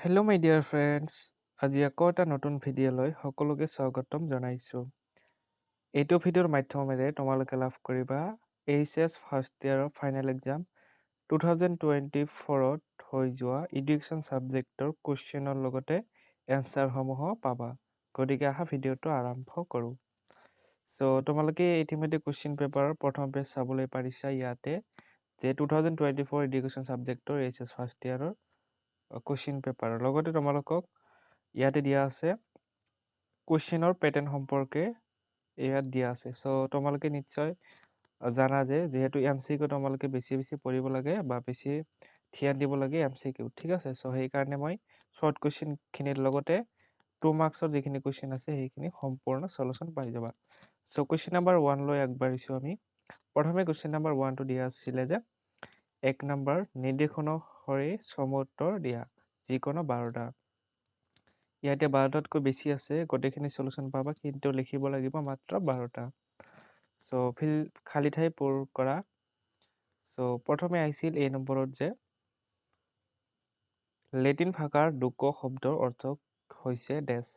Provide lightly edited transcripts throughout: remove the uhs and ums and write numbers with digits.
Hello' মাই dear friends, আজি আকৌ এটা নতুন ভিডিঅ'লৈ সকলোকে স্বাগতম জনাইছোঁ। এইটো ভিডিঅ'ৰ মাধ্যমেৰে তোমালোকে লাভ কৰিবা এইচএছ ফাৰ্ষ্ট ইয়াৰৰ ফাইনেল এক্সাম 2024ত হৈ যোৱা এডুকেশ্যন ছাবজেক্টৰ কুৱেশ্যনৰ লগতে এনচাৰসমূহো পাবা। গতিকে আহা ভিডিঅ'টো আৰম্ভ কৰোঁ। তোমালোকে ইতিমধ্যে কুৱেশ্যন পেপাৰৰ প্ৰথম পেজ চাবলৈ পাৰিছা ইয়াতে যে 2024 এডুকেশ্যন ছাবজেক্টৰ এইচএছ ফাৰ্ষ্ট ইয়াৰৰ কুৱেশ্যন পেপাৰৰ লগতে তোমালোকক ইয়াতে দিয়া আছে কুৱেশ্যনৰ পেটাৰ্ণ সম্পৰ্কে ইয়াত দিয়া আছে। তোমালোকে নিশ্চয় জানা যে যিহেতু MCQ তোমালোকে বেছি পঢ়িব লাগে বা বেছি ধ্যান দিব লাগে MCQ, ঠিক আছে। সেইকাৰণে মই শ্বৰ্ট কুৱেশ্যনখিনিৰ লগতে 2 মাৰ্কছৰ যিখিনি কুৱেশ্যন আছে সেইখিনি সম্পূৰ্ণ চলুচন পাই যাবা। কুৱেশ্যন নাম্বাৰ 1 লৈ আগবাঢ়িছোঁ আমি। প্ৰথমে কুৱেশ্যন নাম্বাৰ 1টো দিয়া আছিলে যে 1 নম্বৰ নিৰ্দেশ অনুসৰি চমুত্তৰ দিয়া যিকোনো 12টা। ইয়াতে 12টাতকৈ বেছি আছে, গোটেইখিনি চলুচন পাবা, কিন্তু লিখিব লাগিব মাত্ৰ 12টা। খালী ঠাই পূৰ কৰা। প্ৰথমে আহিছিল এই নম্বৰত যে লেটিন ভাষাৰ ডুক শব্দৰ অৰ্থ হৈছে ডেছ।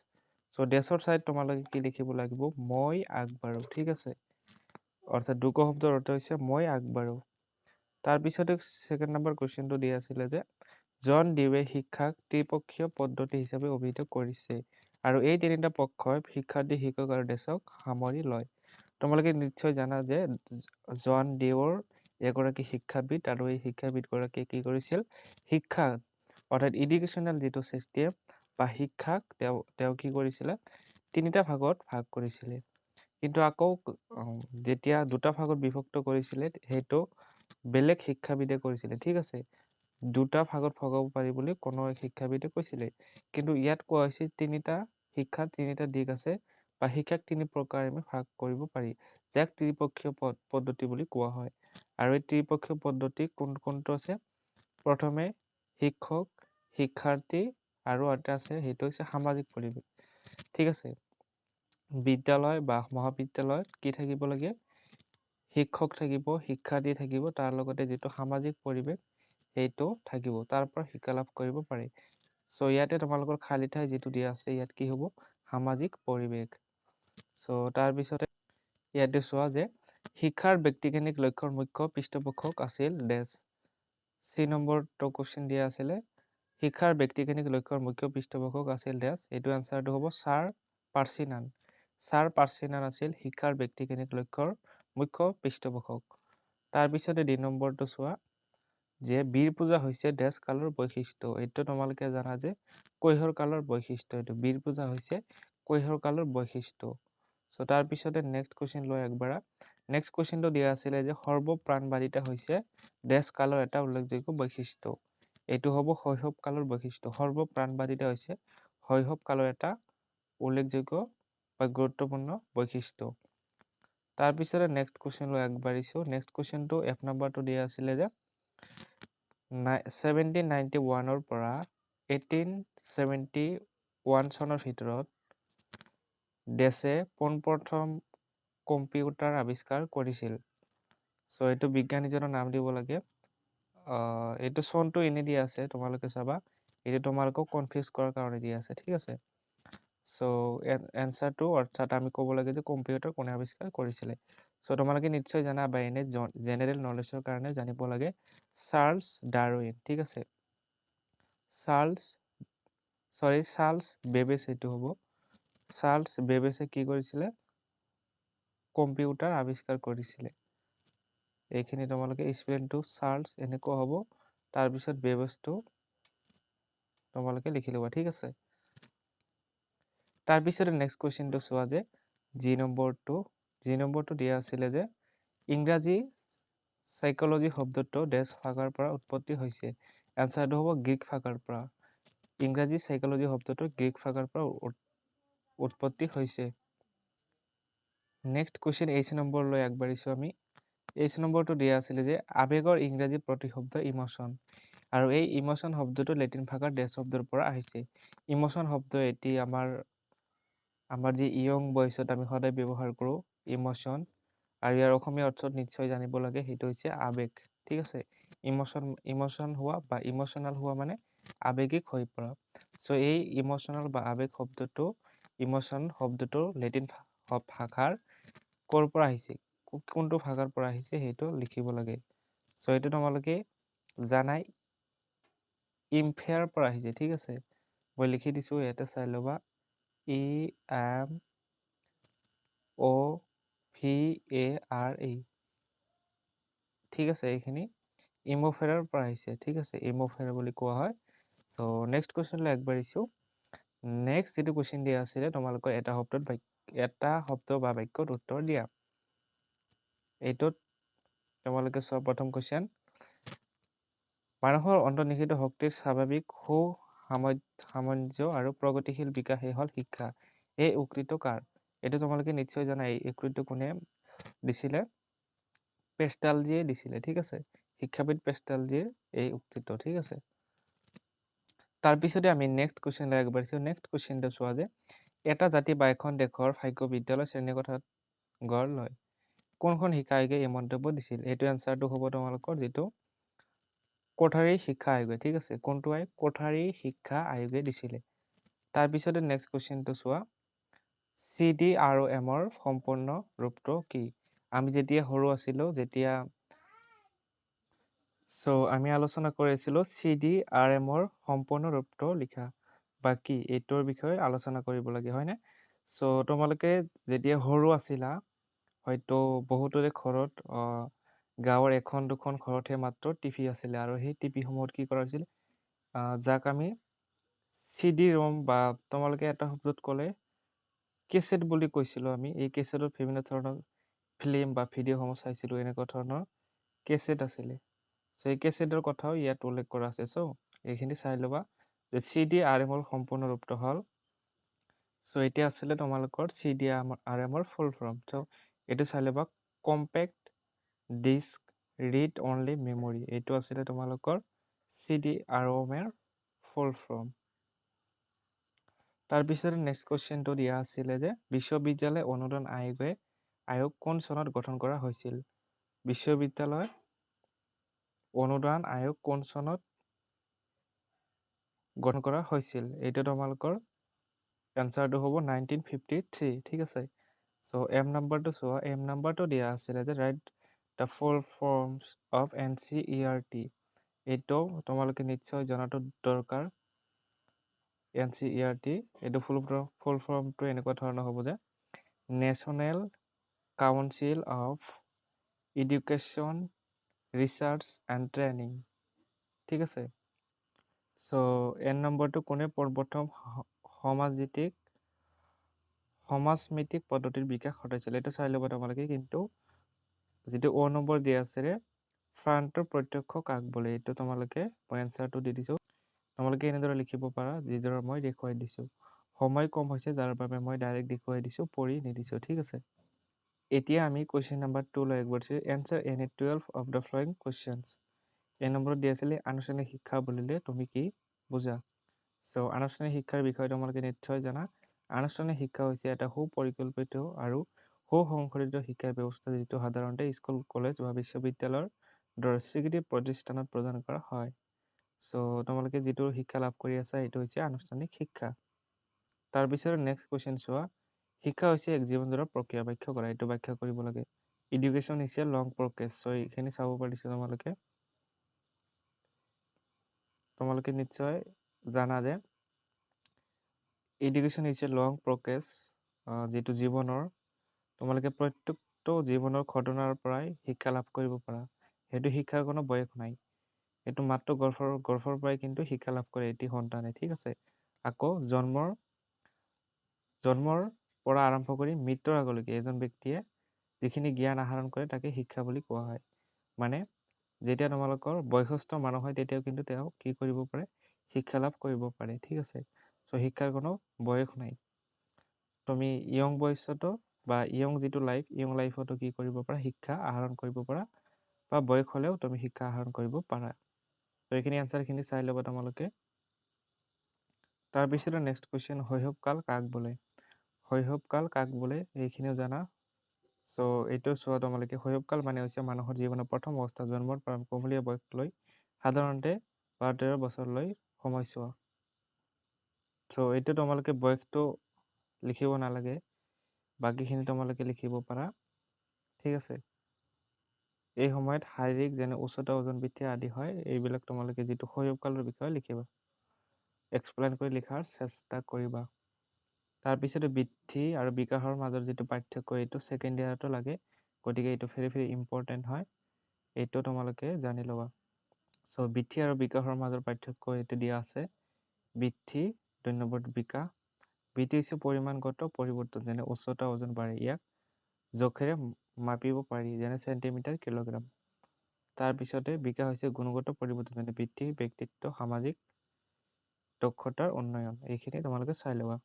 ডেছৰ ঠাইত তোমালোকে কি লিখিব লাগিব? মই আগবাঢ়ো, ঠিক আছে। অৰ্থাৎ ডুক শব্দৰ অৰ্থ হৈছে মই আগবাঢ়ো। তাৰপিছতে ছেকেণ্ড নম্বৰ কুৱেশ্যনটো দিয়া আছিলে যে জন ডিউৱে শিক্ষাক ত্ৰিপক্ষীয় পদ্ধতি হিচাপে অভিহিত কৰিছে আৰু এই তিনিটা পক্ষই শিক্ষাৰ্থী, শিক্ষক আৰু দেশক সামৰি লয়। তোমালোকে নিশ্চয় জানা যে জন ডিউৰ এগৰাকী শিক্ষাবিদ আৰু এই শিক্ষাবিদগৰাকীয়ে কি কৰিছিল? শিক্ষা অৰ্থাৎ এডুকেশ্যনেল যিটো ছিষ্টেম বা শিক্ষাক তেওঁ কি কৰিছিলে? তিনিটা ভাগত ভাগ কৰিছিলে। কিন্তু আকৌ যেতিয়া দুটা ভাগত বিভক্ত কৰিছিলে সেইটো বেলেগ শিক্ষাবিদে কৰিছিলে, ঠিক আছে। দুটা ভাগত ভগাব পাৰি বুলি কোনো শিক্ষাবিদে কৈছিলে, কিন্তু ইয়াত কোৱা হৈছে তিনিটা শিক্ষাৰ তিনিটা দিশ আছে বা শিক্ষাক তিনি প্ৰকাৰে আমি ভাগ কৰিব পাৰি, যাক ত্ৰিপক্ষীয় পদ্ধতি বুলি কোৱা হয়। আৰু এই ত্ৰিপক্ষীয় পদ্ধতি কোনটো আছে? প্ৰথমে শিক্ষক, শিক্ষাৰ্থী আৰু এটা আছে সেইটো হৈছে সামাজিক পৰিৱেশ, ঠিক আছে। বিদ্যালয় বা মহাবিদ্যালয়ত কি থাকিব লাগে? শিক্ষক থাকিব, শিক্ষাৰ্থী থাকিব, তাৰ লগতে যিটো সামাজিক পৰিৱেশ সেইটো থাকিব, তাৰ পৰা শিক্ষা লাভ কৰিব পাৰি। ইয়াতে তোমালোকৰ খালী ঠাই যিটো দিয়া আছে ইয়াত কি হ'ব? সামাজিক পৰিৱেশ। তাৰপিছতে ইয়াতে চোৱা যে শিক্ষাৰ ব্যক্তিকেন্দ্ৰিক লক্ষ্যৰ মুখ্য পৃষ্ঠপোষক আছিল ডেছ। 3 নম্বৰটো কুৱেশ্যন দিয়া আছিলে শিক্ষাৰ ব্যক্তিকেন্দ্ৰিক লক্ষ্যৰ মুখ্য পৃষ্ঠপোষক আছিল ডেছ। এইটো এনচাৰটো হ'ব ছাৰ পাৰ্চিনান। ছাৰ পাৰ্চিনান আছিল শিক্ষাৰ ব্যক্তিকেন্দ্ৰিক লক্ষ্যৰ মুখ্য পৃষ্ঠপোষক। তাৰপিছতে 2 নম্বৰটো চোৱা যে বীৰ পূজা হৈছে ডেছ কালৰ বৈশিষ্ট্য। এইটো তোমালোকে জানা যে কৈশোৰ কালৰ বৈশিষ্ট্য। এইটো বীৰ পূজা হৈছে কৈশোৰ কালৰ বৈশিষ্ট্য। তাৰপিছতে নেক্সট কুৱেশ্যন লৈ আগবাঢ়া। নেক্সট কুৱেশ্যনটো দিয়া আছিলে যে সৰ্বপ্ৰাণবাদিতা হৈছে ডেছ কালৰ এটা উল্লেখযোগ্য বৈশিষ্ট্য। এইটো হ'ব শৈশৱ কালৰ বৈশিষ্ট্য। সৰ্বপ্ৰাণবাদিতা হৈছে শৈশৱ কালৰ এটা উল্লেখযোগ্য বা গুৰুত্বপূৰ্ণ বৈশিষ্ট্য। তাৰপিছতে নেক্সট কুৱেশ্যন লৈ আগবাঢ়িছোঁ। নেক্সট কুৱেশ্যনটো F নম্বৰটো দিয়া আছিলে যে 1791 পৰা 1871 চনৰ ভিতৰত ডেছে পোনপ্ৰথম কম্পিউটাৰ আৱিষ্কাৰ কৰিছিল। এইটো বিজ্ঞানীজনৰ নাম দিব লাগে। এইটো চনটো এনে দিয়া আছে, তোমালোকে চাবা। এইটো তোমালোকক কনফিউজ কৰাৰ কাৰণে দিয়া আছে, ঠিক আছে। এনচাৰটো অৰ্থাৎ আমি ক'ব লাগে যে কম্পিউটাৰ কোনে আৱিষ্কাৰ কৰিছিলে। তোমালোকে নিশ্চয় জানা বা এনে জেনেৰেল নলেজৰ কাৰণে জানিব লাগে চাৰ্লছ ডাৰউইন, ঠিক আছে। চাৰ্লছ বেবেজ এইটো হ'ব। চাৰ্লছ বেবেজে কি কৰিছিলে? কম্পিউটাৰ আৱিষ্কাৰ কৰিছিলে। এইখিনি তোমালোকে স্পেলিংটো চাৰ্লছ এনেকুৱা হ'ব, তাৰপিছত বেবেজটো তোমালোকে লিখি ল'বা, ঠিক আছে। তাৰপিছতে নেক্সট কুৱেশ্যনটো চোৱা যে জি নম্বৰটো দিয়া আছিলে যে ইংৰাজী চাইকলজি শব্দটো ডেছ ভাষাৰ পৰা উৎপত্তি হৈছে। এনচাৰটো হ'ব গ্ৰীক ভাষাৰ পৰা। ইংৰাজী চাইকলজি শব্দটো গ্ৰীক ভাষাৰ পৰা উৎপত্তি হৈছে। নেক্সট কুৱেশ্যন H নম্বৰ লৈ আগবাঢ়িছোঁ আমি। H নম্বৰটো দিয়া আছিলে যে আৱেগৰ ইংৰাজী প্ৰতিশব্দ ইম'চন। আৰু এই ইম'চন শব্দটো লেটিন ভাষাৰ ডেছ শব্দৰ পৰা আহিছে। ইম'চন শব্দ এটি আমাৰ যি ইয়ং বয়সত আমি সদায় ব্যৱহাৰ কৰোঁ ইম'চন, আৰু ইয়াৰ অসমীয়া অৰ্থত নিশ্চয় জানিব লাগে, সেইটো হৈছে আৱেগ, ঠিক আছে। ইমোশন হোৱা বা ইমোশনাল হোৱা মানে আৱেগিক হৈ পৰা। চ' এই ইমোশনাল বা আৱেগ শব্দটো ইমোশন শব্দটো লেটিন ভাষাৰ ক'ৰ পৰা আহিছে, কোনটো ভাষাৰ পৰা আহিছে সেইটো লিখিব লাগে। চ' এইটো তোমালোকে জানাই ইমফেয়াৰ পৰা আহিছে, ঠিক আছে। মই লিখি দিছোঁ, ইয়াতে চাই ল'বা। EMOVARE, ঠিক আছে। এইখিনি ইমোফেয়াৰৰ পৰা আহিছে, ঠিক আছে। ইমোফেয়াৰ বুলি কোৱা হয়। চ' নেক্সট কুৱেশ্যনলৈ আগবাঢ়িছোঁ। নেক্সট যিটো কুৱেশ্যন দিয়া আছিলে তোমালোকৰ এটা শব্দ বা বাক্যত উত্তৰ দিয়া। এইটোত তোমালোকে চোৱা, প্ৰথম কুৱেশ্যন, মানুহৰ অন্তৰ্নিহিত শক্তিৰ স্বাভাৱিক সামঞ্জস্য আৰু প্ৰগতিশীল বিকাশেই হ'ল শিক্ষা। এই উক্তিটো কাৰ? এইটো তোমালোকে নিশ্চয় জানা। এই উক্তিটো কোনে দিছিলে? পেষ্টালজিয়ে দিছিলে, ঠিক আছে। শিক্ষাবিদ পেষ্টালজিৰ এই উক্তিটো, ঠিক আছে। তাৰপিছতে আমি নেক্সট কুৱেশ্যনলৈ আগবাঢ়িছোঁ। নেক্সট কুৱেশ্যনটো চোৱা যে এটা জাতি বা এখন দেশৰ ভাগ্য বিদ্যালয় শ্ৰেণীকোঠাত গঢ় লয়। কোনখন শিক্ষা আয়োগে এই মন্তব্য দিছিল? এইটো এনচাৰটো হ'ব তোমালোকৰ যিটো কোঠাৰী শিক্ষা আয়োগে, ঠিক আছে। কোনটো আয়োগ? কোঠাৰী শিক্ষা আয়োগে দিছিলে। তাৰপিছতে নেক্সট কুৱেশ্যনটো চোৱা, CDRMৰ সম্পূৰ্ণ ৰূপটো কি? আমি যেতিয়া সৰু আছিলোঁ, আমি আলোচনা কৰিছিলোঁ CDRMৰ সম্পূৰ্ণ ৰূপটো লিখা বা কি, এইটোৰ বিষয়ে আলোচনা কৰিব লাগে, হয়নে? চ' তোমালোকে যেতিয়া সৰু আছিলা, হয়তো বহুতৰে ঘৰত গাঁৱৰ এখন দুখন ঘৰতহে মাত্ৰ টিভি আছিলে, আৰু সেই টিভিসমূহত কি কৰা হৈছিল, যাক আমি CD-ROM বা তোমালোকে এটা শব্দত ক'লে কেছেট বুলি কৈছিলোঁ আমি। এই কেছেটত বিভিন্ন ধৰণৰ ফিল্ম বা ভিডিঅ'সমূহ চাইছিলোঁ, এনেকুৱা ধৰণৰ কেছেট আছিলে। চ' এই কেছেটৰ কথাও ইয়াত উল্লেখ কৰা আছে। চ' এইখিনি চাই ল'বা যে CDRMৰ সম্পূৰ্ণ ৰূপটো হ'ল। চ' এতিয়া আছিলে তোমালোকৰ CDRMৰ ফুল ফৰ্ম। চ' এইটো চাই ল'বা, compact disc read only memory. এইটো আছিলে তোমালোকৰ CDRMৰ ফুল ফৰ্ম। তাৰপিছত নেক্সট কুৱেশ্যনটো দিয়া আছিলে যে বিশ্ববিদ্যালয় অনুদান আয়োগ কোন চনত গঠন কৰা হৈছিল? বিশ্ববিদ্যালয় অনুদান আয়োগ কোন চনত গঠন কৰা হৈছিল? এইটো তোমালোকৰ এনচাৰটো হ'ব 1953, ঠিক আছে। চ' এম নাম্বাৰটো চোৱা। এম নাম্বাৰটো দিয়া আছিলে যে right the full forms of NCERT। এইটো তোমালোকে নিশ্চয় জনাটো দৰকাৰ। NCERT এইটো ফুল ফৰ্মটো এনেকুৱা ধৰণৰ হ'ব যে national council of education research and training, ঠিক আছে। চ' এন নম্বৰটো কোনে প্ৰথম সমাজমিতিক পদ্ধতিৰ বিকাশ ঘটাইছিল? এইটো চাই ল'ব তোমালোকে। কিন্তু যিটো অ' নম্বৰ দিয়া আছিলে, প্ৰান্তৰ প্ৰত্যক্ষ কাক বোলে? এইটো তোমালোকে মই এনচাৰটো দি দিছোঁ। তোমালোকে এনেদৰে লিখিব পাৰা যিদৰে মই দেখুৱাই দিছোঁ। সময় কম হৈছে, যাৰ বাবে মই ডাইৰেক্ট দেখুৱাই দিছোঁ, পঢ়ি নিদিছোঁ, ঠিক আছে। এতিয়া আমি কুৱেশ্যন নম্বৰ 2 লৈ আগবাঢ়িছোঁ। Answer any 12 of the following questions. এই নম্বৰত দিয়া আছিলে আনুষ্ঠানিক শিক্ষা বুলিলে তুমি কি বুজা? চ' আনুষ্ঠানিক শিক্ষাৰ বিষয়ে তোমালোকে নিশ্চয় জানা। আনুষ্ঠানিক শিক্ষা হৈছে এটা সুপৰিকল্পিত আৰু সুসংগঠিত শিক্ষা ব্যৱস্থা, যিটো সাধাৰণতে স্কুল, কলেজ বা বিশ্ববিদ্যালয়ৰ দৰে স্বীকৃতি প্ৰতিষ্ঠানত প্ৰদান কৰা হয়। চ' তোমালোকে যিটো শিক্ষা লাভ কৰি আছা, এইটো হৈছে আনুষ্ঠানিক শিক্ষা। তাৰপিছত নেক্সট কুৱেশ্যন চোৱা, শিক্ষা হৈছে এক জীৱনজোৰা প্ৰক্ৰিয়া, ব্যাখ্যা কৰা। এইটো ব্যাখ্যা কৰিব লাগে। Education is a long process. চ' এইখিনি চাব পাৰিছা তোমালোকে নিশ্চয় জানা যে education is a long process, যিটো জীৱনৰ তোমালোকে প্ৰত্যেকটো জীৱনৰ ঘটনাৰ পৰাই শিক্ষা লাভ কৰিব পাৰা। সেইটো শিক্ষাৰ কোনো বয়স নাই। এইটো মাত্ৰ গৰ্ভৰ পৰাই কিন্তু শিক্ষা লাভ কৰে এটি সন্তানে, ঠিক আছে। আকৌ জন্মৰ পৰা আৰম্ভ কৰি মৃত্যুৰ আগলৈকে এজন ব্যক্তিয়ে যিখিনি জ্ঞান আহৰণ কৰে তাকে শিক্ষা বুলি কোৱা হয়। মানে যেতিয়া তোমালোকৰ বয়সস্থ মানুহ হয়, তেতিয়াও কিন্তু তেওঁ কি কৰিব পাৰে? শিক্ষা লাভ কৰিব পাৰে, ঠিক আছে। চ' শিক্ষাৰ কোনো বয়স নাই। তুমি য়ং বয়সতো বা য়ং লাইফতো কি কৰিব পাৰা? শিক্ষা আহৰণ কৰিব পাৰা, বা বয়স হ'লেও তুমি শিক্ষা আহৰণ কৰিব পাৰা। ত' এইখিনি এনচাৰখিনি চাই ল'বা তোমালোকে। তাৰপিছতে নেক্সট কুৱেশ্যন, শৈশৱকাল কাক বোলে? শৈশৱকাল কাক বোলে? এইখিনিও জানা। চ' এইটো চোৱা তোমালোকে শৈশৱকাল মানে হৈছে মানুহৰ জীৱনৰ প্ৰথম অৱস্থা জন্মৰ পৰা কোমলীয়া বয়সলৈ সাধাৰণতে 12-13 বছৰলৈ সময়ছোৱা। চ' এইটো তোমালোকে বয়সটো লিখিব নালাগে, বাকীখিনি তোমালোকে লিখিব পাৰা, ঠিক আছে। এই সময়ত শাৰীৰিক যেনে উচ্চতা, ওজন বৃদ্ধি আদি হয়। এইবিলাক তোমালোকে যিটো শৈশৱকালৰ বিষয়ে লিখিবা, এক্সপ্লেইন কৰি লিখাৰ চেষ্টা কৰিবা। তাৰপিছতে বৃদ্ধি আৰু বিকাশৰ মাজৰ যিটো পাৰ্থক্য, এইটো ছেকেণ্ড ইয়াৰতো লাগে, গতিকে এইটো ভেৰি ভেৰি ইম্পৰ্টেণ্ট হয়, এইটো তোমালোকে জানি ল'বা। চ' বৃদ্ধি আৰু বিকাশৰ মাজৰ পাৰ্থক্য এইটো দিয়া আছে। বৃদ্ধি 2 নম্বৰত বিকাশ। বৃদ্ধি হৈছে পৰিমাণগত পৰিৱৰ্তন, যেনে উচ্চতা, ওজন বাঢ়ে, ইয়াক জোখেৰে মাপিব পাৰি, যেনে চেণ্টিমিটাৰ, কিলোগ্ৰাম। তাৰপিছতে বিকাশ হৈছে গুণগত পৰিৱৰ্তন, যেনে বৃদ্ধি, ব্যক্তিত্ব, সামাজিক দক্ষতাৰ উন্নয়ন। এইখিনি তোমালোকে চাই ল'বা।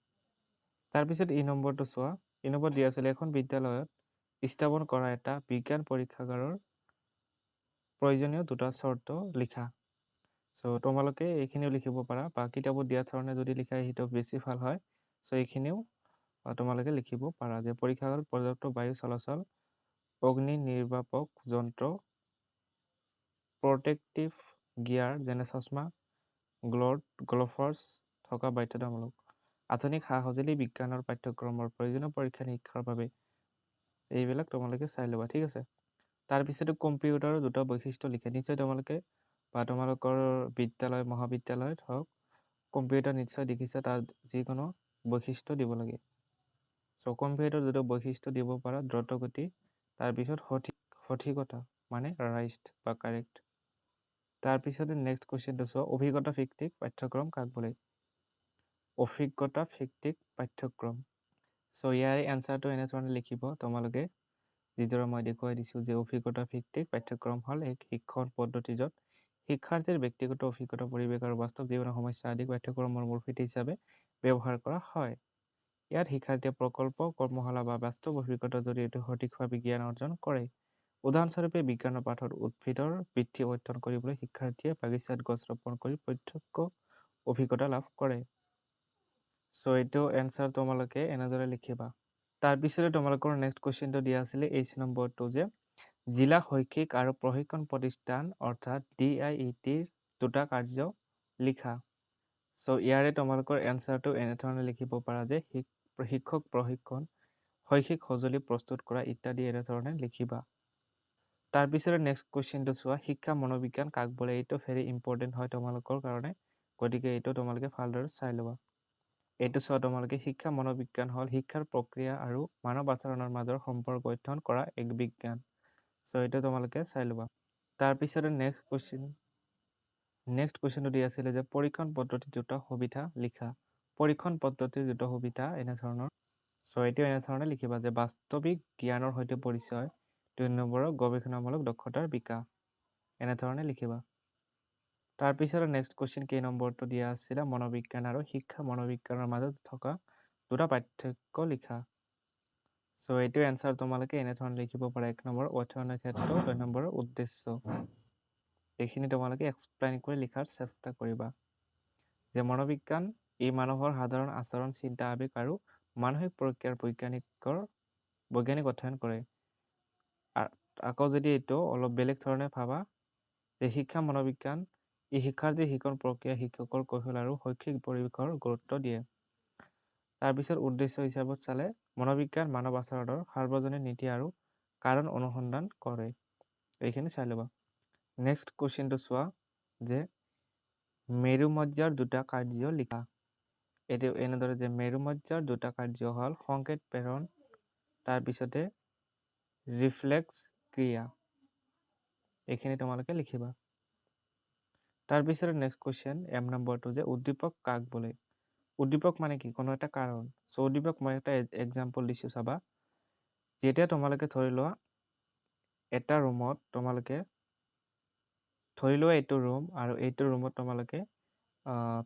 তাৰপিছত ই নম্বৰটো চোৱা। ই নম্বৰ দিয়া আছিলে এখন বিদ্যালয়ত স্থাপন কৰা এটা বিজ্ঞান পৰীক্ষাগাৰৰ প্ৰয়োজনীয় 2টা চৰ্ত লিখা। চ' তোমালোকে এইখিনিও লিখিব পাৰা, বা কিতাপত দিয়া ধৰণে যদি লিখা সেইটো বেছি ভাল হয়। চ' এইখিনিও তোমালোকে লিখিব পাৰা যে পৰীক্ষাগাৰত পৰ্যাপ্ত বায়ু চলাচল, অগ্নি নিৰ্বাপক যন্ত্ৰ, প্ৰটেক্টিভ গিয়াৰ যেনে চশমা, গ্ল'ভাৰ্ছ থকা বাধ্যতামূলক, আধুনিক সা-সঁজুলি, বিজ্ঞানৰ পাঠ্যক্ৰমৰ প্ৰয়োজনীয় পৰীক্ষা নিৰীক্ষাৰ বাবে, এইবিলাক তোমালোকে চাই ল'বা, ঠিক আছে। তাৰপিছতে কম্পিউটাৰৰ 2টা বৈশিষ্ট্য লিখে। নিশ্চয় তোমালোকে বা তোমালোকৰ বিদ্যালয়, মহাবিদ্যালয়ত হওক, কম্পিউটাৰ নিশ্চয় দেখিছে, তাত যিকোনো বৈশিষ্ট্য দিব লাগে। চ' কম্পিউটাৰ 2টা বৈশিষ্ট্য দিব পাৰা, দ্ৰুতগতি, তাৰপিছত সঠিকতা মানে ৰাইট বা কাৰেক্ট। তাৰপিছতে নেক্সট কুৱেশ্যনটো চোৱা, অভিজ্ঞতা ভিত্তিক পাঠ্যক্ৰম কাক বোলে? অভিজ্ঞতা ভিত্তিক পাঠ্যক্ৰম। চ' ইয়াৰে এনচাৰটো এনেধৰণে লিখিব তোমালোকে, যিদৰে মই দেখুৱাই দিছোঁ যে অভিজ্ঞতা ভিত্তিক পাঠ্যক্ৰম হ'ল এক শিক্ষণ পদ্ধতি য'ত শিক্ষাৰ্থীৰ ব্যক্তিগত অভিজ্ঞতা, পৰিৱেশ আৰু বাস্তৱ জীৱনৰ সমস্যা আদি পাঠ্যক্ৰমৰ মূল ভিত্তি হিচাপে ব্যৱহাৰ কৰা হয়। ইয়াত শিক্ষাৰ্থীয়ে প্ৰকল্প, কৰ্মশালা বা বাস্তৱ অভিজ্ঞতাৰ জৰিয়তে সঠিকভাৱে জ্ঞান অৰ্জন কৰে। উদাহৰণস্বৰূপে বিজ্ঞানৰ পাঠত উদ্ভিদৰ বৃদ্ধি অধ্যয়ন কৰিবলৈ শিক্ষাৰ্থীয়ে বাগিচাত গছ ৰোপণ কৰি প্ৰত্যক্ষ অভিজ্ঞতা লাভ কৰে। চ' এইটো এনচাৰ তোমালোকে এনেদৰে লিখিবা। তাৰপিছতে তোমালোকৰ নেক্সট কুৱেশ্যনটো দিয়া আছিলে 8 নম্বৰটো যে জিলা শৈক্ষিক আৰু প্ৰশিক্ষণ প্ৰতিষ্ঠান অৰ্থাৎ DIETৰ 2টা কাৰ্য লিখা। চ' ইয়াৰে তোমালোকৰ এনচাৰটো এনেধৰণে লিখিব পাৰা যে শিক্ষক প্ৰশিক্ষণ, শৈক্ষিক সঁজুলি প্ৰস্তুত কৰা ইত্যাদি এনেধৰণে লিখিবা। তাৰপিছতে নেক্সট কুৱেশ্যনটো চোৱা, শিক্ষা মনোবিজ্ঞান কাক বোলে? এইটো ভেৰি ইম্পৰ্টেণ্ট হয় তোমালোকৰ কাৰণে, গতিকে এইটো তোমালোকে ভালদৰে চাই ল'বা। এইটো চোৱা তোমালোকে, শিক্ষা মনোবিজ্ঞান হ'ল শিক্ষাৰ প্ৰক্ৰিয়া আৰু মানৱ আচৰণৰ মাজৰ সম্পৰ্ক অধ্যয়ন কৰা এক বিজ্ঞান। চ' এইটো তোমালোকে চাই ল'বা। তাৰপিছতে নেক্সট কুৱেশ্যনটো দি আছিলে যে পৰীক্ষণ পদ্ধতিৰ 2টা সুবিধা লিখা। পৰীক্ষণ পদ্ধতিৰ 2টা সুবিধা এনেধৰণৰ। চ' এইটো এনেধৰণে লিখিবা যে বাস্তৱিক জ্ঞানৰ সৈতে পৰিচয়, 2 নম্বৰৰ গৱেষণামূলক দক্ষতাৰ বিকাশ, এনেধৰণে লিখিবা। তাৰপিছতে নেক্সট কুৱেশ্যন কেই নম্বৰটো দিয়া আছিলে, মনোবিজ্ঞান আৰু শিক্ষা মনোবিজ্ঞানৰ মাজত থকা 2টা পাৰ্থক্য লিখা। চ' এইটো এনচাৰ তোমালোকে এনেধৰণে লিখিব পাৰা, 1 নম্বৰ অধ্যয়নৰ ক্ষেত্ৰ, 2 নম্বৰৰ উদ্দেশ্য। এইখিনি তোমালোকে এক্সপ্লেইন কৰি লিখাৰ চেষ্টা কৰিবা। যে মনোবিজ্ঞান ই মানুহৰ সাধাৰণ আচৰণ, চিন্তা, আৱেগ আৰু মানসিক প্ৰক্ৰিয়াৰ বৈজ্ঞানিক অধ্যয়ন কৰে। আকৌ যদি এইটো অলপ বেলেগ ধৰণে ভাবা, যে শিক্ষা মনোবিজ্ঞান ই শিক্ষাৰ্থীৰ শিক্ষণ প্ৰক্ৰিয়া, শিক্ষকৰ কৌশল আৰু শৈক্ষিক পৰিৱেশৰ গুৰুত্ব দিয়ে। তাৰপিছত উদ্দেশ্য হিচাপত চালে মনোবিজ্ঞান মানৱ আচৰণৰ সাৰ্বজনীন নীতি আৰু কাৰণ অনুসন্ধান কৰে। এইখিনি চাই ল'বা। নেক্সট কুৱেশ্যনটো চোৱা যে মেৰুমজ্জাৰ 2টা কাৰ্য লিখা। এইটো এনেদৰে যে মেৰুমজ্জাৰ 2টা কাৰ্য হ'ল সংকেত প্ৰেৰণ, তাৰপিছতে ৰিফ্লেক্স ক্ৰিয়া। এইখিনি তোমালোকে লিখিবা। তাৰপিছতে নেক্সট কুৱেশ্যন M নম্বৰটো যে উদ্দীপক কাক বোলে? উদ্দীপক মানে কি? কোনো এটা কাৰণ। চ' উদ্দীপক মই এটা এক্সাম্পল দিছোঁ চাবা। যেতিয়া তোমালোকে ধৰি লোৱা এটা ৰুমত তোমালোকে ধৰি লোৱা এইটো ৰুম, আৰু এইটো ৰুমত তোমালোকে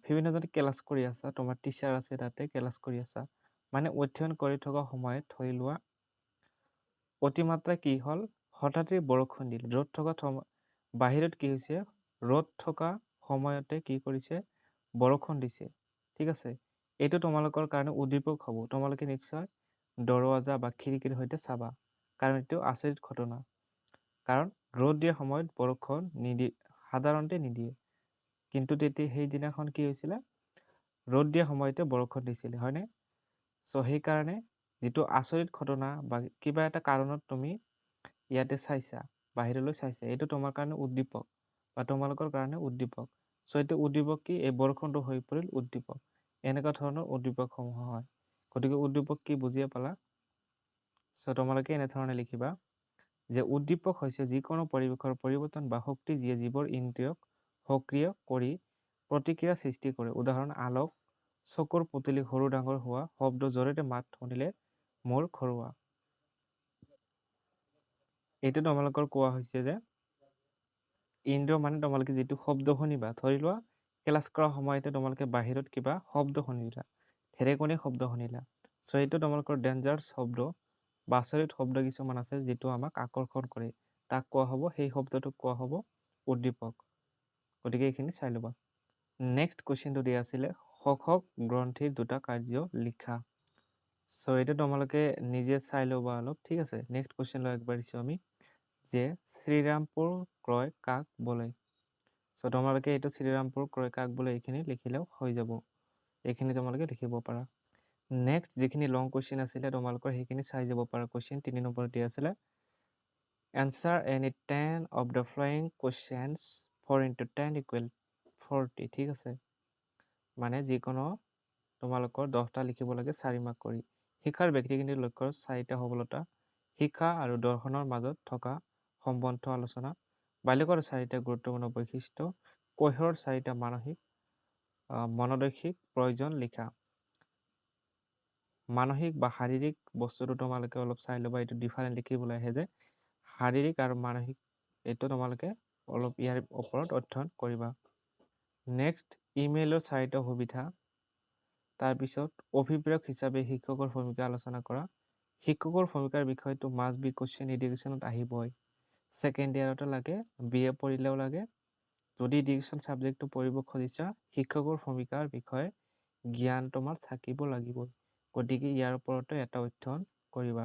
বিভিন্নজনে ক্লাছ কৰি আছা, তোমাৰ টিচাৰ আছে তাতে ক্লাছ কৰি আছা, মানে অধ্যয়ন কৰি থকা সময়ত ধৰি লোৱা অতিমাত্ৰা কি হ'ল, হঠাতে বৰষুণ দিল, ৰ'দ থকা বাহিৰত কি হৈছে, ৰ'দ থকা সময়তে কি কৰিছে, বৰষুণ দিছে, ঠিক আছে। এইটো তোমালোকৰ কাৰণে উদ্দীপক হ'ব। তোমালোকে নিশ্চয় দৰৱাজা বা খিৰিকীৰ সৈতে চাবা, কাৰণ এইটো আচৰিত ঘটনা। কাৰণ ৰ'দ দিয়া সময়ত বৰষুণ সাধাৰণতে নিদিয়ে, কিন্তু তেতিয়া সেইদিনাখন কি হৈছিলে, ৰ'দ দিয়া সময়তে বৰষুণ দিছিলে, হয়নে? চ' সেইকাৰণে যিটো আচৰিত ঘটনা বা কিবা এটা কাৰণত তুমি ইয়াতে চাইছা, বাহিৰলৈ চাইছা, এইটো তোমাৰ কাৰণে উদ্দীপক বা তোমালোকৰ কাৰণে উদ্দীপক। চ' এইটো উদ্দীপক কি, এই বৰষুণটো হৈ পৰিল উদ্দীপক। এনেকুৱা ধৰণৰ উদ্দীপকসমূহ হয়। গতিকে উদ্দীপক কি বুজিয়ে পালা? চ' তোমালোকে এনেধৰণে লিখিবা যে উদ্দীপক হৈছে যিকোনো পৰিৱেশৰ পৰিৱৰ্তন বা শক্তি যিয়ে জীৱৰ ইন্দ্ৰিয়ক সক্ৰিয় কৰি প্ৰতিক্ৰিয়া সৃষ্টি কৰে। উদাহৰণ আলোক, চকুৰ পুতলি সৰু ডাঙৰ হোৱা, শব্দ জোৰেৰে মাত শুনিলে মূৰ ঘূৰোৱা। এইটো তোমালোকৰ কোৱা হৈছে যে ইন্দ্ৰিয় মানে তোমালোকে যিটো শব্দ শুনিবা, ধৰি লোৱা ক্লাছ কৰাৰ সময়তে তোমালোকে বাহিৰত কিবা শব্দ শুনিলা, ঢেৰেকণি শব্দ শুনিলা। চ' এইটো তোমালোকৰ ডেঞ্জাৰ্ছ শব্দ বা আচৰিত শব্দ কিছুমান আছে যিটো আমাক আকৰ্ষণ কৰে, তাক কোৱা হ'ব, সেই শব্দটোক কোৱা হ'ব উদ্দীপক। গতিকে এইখিনি চাই ল'বা। নেক্সট কুৱেশ্যনটো দিয়া আছিলে শোষক গ্ৰন্থিৰ দুটা কাৰ্য লিখা। চ' এইটো তোমালোকে নিজে চাই ল'বা অলপ, ঠিক আছে। নেক্সট কুৱেশ্যনলৈ আগবাঢ়িছোঁ আমি যে শ্ৰীৰামপুৰ ক্ৰয় কাক বোলে। চ' তোমালোকে এইটো শ্ৰীৰামপুৰ ক্ৰয় কাক বোলে এইখিনি লিখিলেও হৈ যাব। এইখিনি তোমালোকে লিখিব পাৰা। নেক্সট যিখিনি লং কুৱেশ্যন আছিলে তোমালোকৰ সেইখিনি চাই যাব পাৰা। কুৱেশ্যন 3 নম্বৰত দিয়া আছিলে answer any 10 of the following questions 4 into 10 equal 40, ঠিক আছে। মানে যিকোনো তোমালোকৰ 10টা লিখিব লাগে 4 মাৰ্ক কৰি। শিক্ষাৰ ব্যক্তিকেন্দ্ৰিক লক্ষ্যৰ 4টা সফলতা, শিক্ষা আৰু দৰ্শনৰ মাজত থকা সম্বন্ধ আলোচনা, বাল্যকৰ 4টা গুৰুত্বপূৰ্ণ বৈশিষ্ট্য, কৈশোৰৰ 4টা মনোদৈহিক প্ৰয়োজন লিখা। মানসিক বা শাৰীৰিক বস্তুটো তোমালোকে অলপ চাই ল'বা, এইটো ডিফাৰেণ্ট লিখিবলৈ আহে যে শাৰীৰিক আৰু মানসিক, এইটো তোমালোকে অলপ ইয়াৰ ওপৰত অধ্যয়ন কৰিবা। নেক্সট ইমেইলৰ 4টা সুবিধা, তাৰপিছত অভিপ্ৰেৰক হিচাপে শিক্ষকৰ ভূমিকা আলোচনা কৰা। শিক্ষকৰ ভূমিকাৰ বিষয়টো মাষ্ট বি কুৱেশ্যন এডুকেশ্যনত আহিবই, ছেকেণ্ড ইয়াৰতো লাগে, BA পঢ়িলেও লাগে। যদি এডুকেশ্যন ছাবজেক্টটো পঢ়িব খুজিছা, শিক্ষকৰ ভূমিকাৰ বিষয়ে জ্ঞান তোমাৰ থাকিব লাগিবই। গতিকে ইয়াৰ ওপৰতো এটা অধ্যয়ন কৰিবা।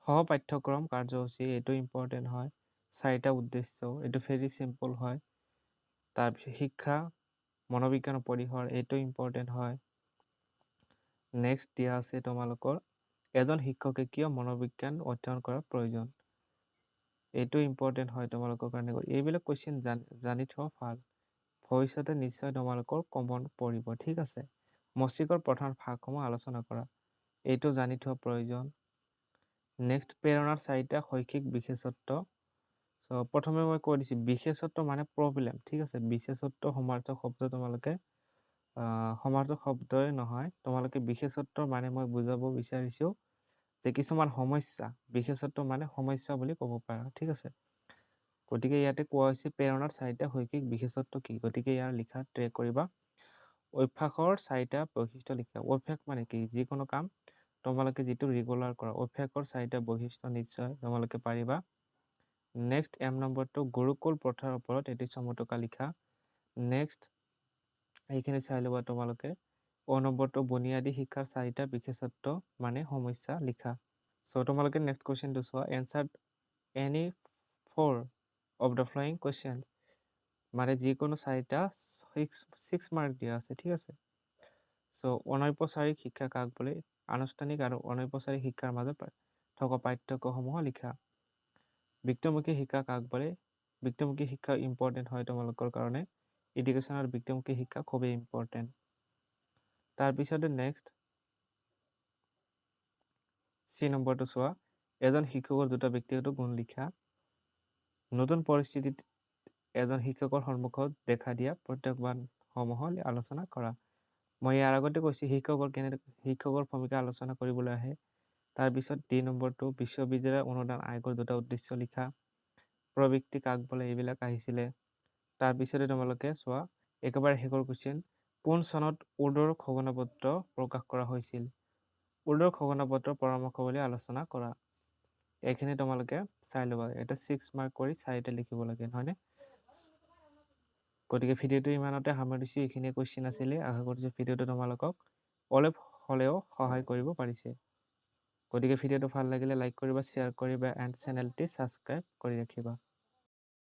সহ পাঠ্যক্ৰম কাৰ্যসূচী, এইটো ইম্পৰ্টেণ্ট হয়। 4টা উদ্দেশ্য, এইটো ভেৰি চিম্পল হয়। তাৰপিছত শিক্ষা মনোবিজ্ঞান পৰিসৰ, এইটো ইম্পৰ্টেণ্ট হয়। নেক্সট দিয়া আছে তোমালোকৰ এজন শিক্ষকে কিয় মনোবিজ্ঞান অধ্যয়ন কৰাৰ প্ৰয়োজন, এইটো ইম্পৰ্টেণ্ট হয় তোমালোকৰ কাৰণে। এইবিলাক কুৱেশ্যন জানি থোৱা ভাল, ভৱিষ্যতে নিশ্চয় তোমালোকৰ কমন পৰিব, ঠিক আছে। মস্তিষ্কৰ প্ৰধান ভাগসমূহ আলোচনা কৰা, এইটো জানি থোৱা প্ৰয়োজন। নেক্সট প্ৰেৰণাৰ 4টা শৈক্ষিক বিশেষত্ব। চ' প্ৰথমে মই কৈ দিছোঁ বিশেষত্ব মানে প্ৰব্লেম, ঠিক আছে। বিশেষত্ব সমাৰ্থক শব্দ তোমালোকে সমাৰ্থক শব্দই নহয়, তোমালোকে বিশেষত্ব মানে মই বুজাব বিচাৰিছোঁ যে কিছুমান সমস্যা, বিশেষত্ব মানে সমস্যা বুলি ক'ব পাৰা, ঠিক আছে। গতিকে ইয়াতে কোৱা হৈছে প্ৰেৰণাৰ 4টা শৈক্ষিক বিশেষত্ব কি, গতিকে ইয়াৰ লিখা ট্ৰেক কৰিবা। অভ্যাসৰ 4টা বৈশিষ্ট্য লিখা। অভ্যাস মানে কি, যিকোনো কাম তোমালোকে যিটো ৰেগুলাৰ কৰা, অভ্যাসৰ 4টা বৈশিষ্ট্য নিশ্চয় তোমালোকে পাৰিবা। নেক্সট M নম্বৰটো গুৰুকুল প্ৰথাৰ ওপৰত এটি চমুটকা লিখা। নেক্সট এইখিনি চাই ল'বা তোমালোকে। O নম্বৰটো বুনিয়াদী শিক্ষাৰ 4টা বিশেষত্ব মানে সমস্যা লিখা। চ' তোমালোকে নেক্সট কুৱেশ্যনটো চোৱা, answer any 4 of the following question, মানে যিকোনো 4টা 6 মাৰ্ক দিয়া আছে, ঠিক আছে। চ' অনৌপচাৰিক শিক্ষা কাক বোলে, আনুষ্ঠানিক আৰু অনৌপচাৰিক শিক্ষাৰ মাজত থকা পাৰ্থক্যসমূহ লিখা। বৃত্তিমুখী শিক্ষা কাক বোলে, বৃত্তিমুখী শিক্ষা ইম্পৰ্টেণ্ট হয় তোমালোকৰ কাৰণে, এডুকেশ্যনৰ বৃত্তিমুখী শিক্ষা খুবেই ইম্পৰ্টেণ্ট। তাৰপিছতে নেক্সট C নম্বৰটো চোৱা, এজন শিক্ষকৰ 2টা ব্যক্তিগত গুণ লিখা। নতুন পৰিস্থিতিত এজন শিক্ষকৰ সন্মুখত দেখা দিয়া প্ৰত্যাহ্বানসমূহ আলোচনা কৰা। মই ইয়াৰ আগতে কৈছোঁ শিক্ষকৰ ভূমিকা আলোচনা কৰিবলৈ আহে। তাৰপিছত D নম্বৰটো বিশ্ববিদ্যালয়ৰ অনুদান আয়োগৰ 2টা উদ্দেশ্য লিখা। প্ৰবৃত্তি কাক বোলে, এইবিলাক আহিছিলে। তাৰপিছতে তোমালোকে চোৱা একেবাৰে শেষৰ কুৱেশ্যন, কোন চনত উৰ্দুৰ ঘোষণাপত্ৰ প্ৰকাশ কৰা হৈছিল। উৰ্দুৰ ঘোষণাপত্ৰৰ পৰামৰ্শ বুলি আলোচনা কৰা। এইখিনি তোমালোকে চাই ল'বা, এটা 6 মাৰ্ক কৰি 4টা লিখিব লাগে, নহয়নে? গতিকে ভিডিঅ'টো ইমানতে সামৰিছোঁ। এইখিনি কুৱেশ্যন আছিলে। আশা কৰিছোঁ ভিডিঅ'টো তোমালোকক অলপ হ'লেও সহায় কৰিব পাৰিছে। গতিকে ভিডিঅ'টো ভাল লাগিলে লাইক কৰিবা, শ্বেয়াৰ কৰিবা এণ্ড চেনেলটি ছাবস্ক্ৰাইব কৰি ৰাখিবা।